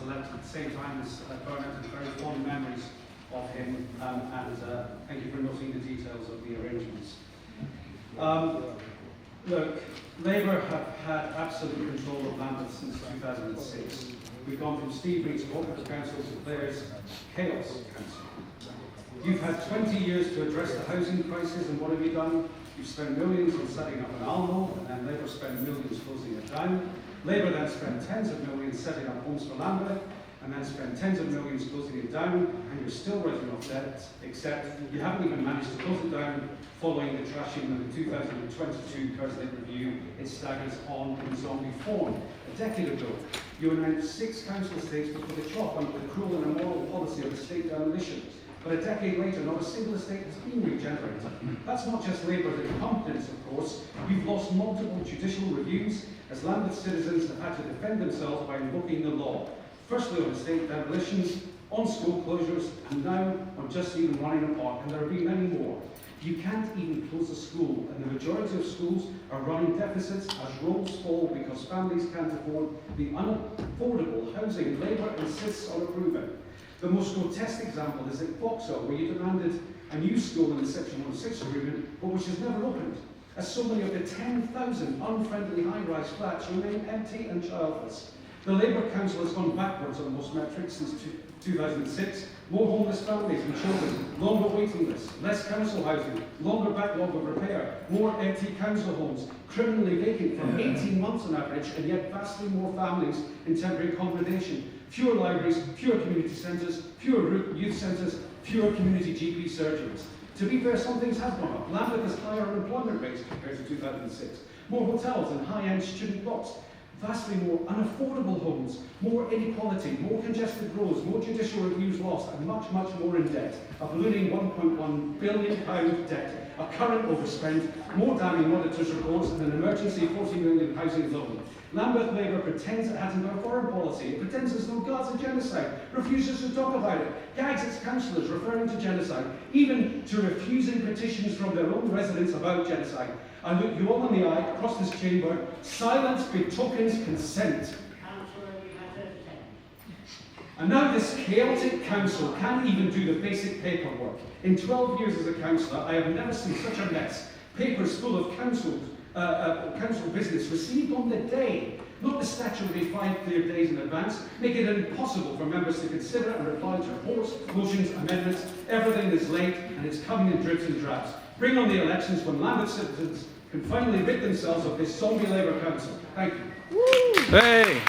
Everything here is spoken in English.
elected at the same time as Bernard, and very fond memories of him, and thank you for noting the details of the arrangements. Look, Labour have had absolute control of Lambeth since 2006. We've gone from Steve Reed's Cooperative Council to Cllr's Chaos Council. You've had 20 years to address the housing crisis, and what have you done? You've spent millions on setting up an Almo, and then Labour spent millions closing it down. Labour then spent tens of millions setting up Homes for Lambeth, and then spent tens of millions closing it down, and you're still writing off debt, except you haven't even managed to close it down following the trashing of the 2022 Cllr review. It staggers on in zombie form. A decade ago, you announced 6 council estates would put a chop under the cruel and immoral policy of estate demolition. But a decade later, not a single estate has been regenerated. That's not just Labour's incompetence, of course. You've lost multiple judicial reviews as Lambeth citizens have had to defend themselves by invoking the law. Firstly on estate demolitions, on school closures, and now on just even running a park, and there have been many more. You can't even close a school, and the majority of schools are running deficits as rolls fall because families can't afford the unaffordable housing Labour insists on approving. The most grotesque example is at Vauxhall, where you demanded a new school in the Section 106 agreement, but which has never opened, as so many of the 10,000 unfriendly high-rise flats remain empty and childless. The Labour Council has gone backwards on most metrics since 2006. More homeless families and children, longer waiting lists, less council housing, longer backlog of repair, more empty council homes, criminally vacant for 18 months on average, and yet vastly more families in temporary accommodation. Fewer libraries, fewer community centres, fewer youth centres, fewer community GP surgeries. To be fair, some things have gone up. Lambeth has higher unemployment rates compared to 2006. More hotels and high-end student blocks. Vastly more unaffordable homes, more inequality, more congested roads, more judicial reviews lost, and much, much more in debt. A ballooning £1.1 billion debt, a current overspend, more damning auditors' reports, and an emergency £40 million housing loan. Lambeth Labour pretends it hasn't got a foreign policy. It pretends there's no Gaza genocide, refuses to talk about it, gags its councillors referring to genocide, even to refusing petitions from their own residents about genocide. I look you all in the eye across this chamber. Silence betokens consent. And now this chaotic council can't even do the basic paperwork. In 12 years as a councillor, I have never seen such a mess. Papers full of council business received on the day, not the statutory 5 clear days in advance, make it impossible for members to consider and reply to reports, motions, amendments. Everything is late and it's coming in dribs and drabs. Bring on the elections when Lambeth citizens can finally rid themselves of this zombie Labour council. Thank you. Hey.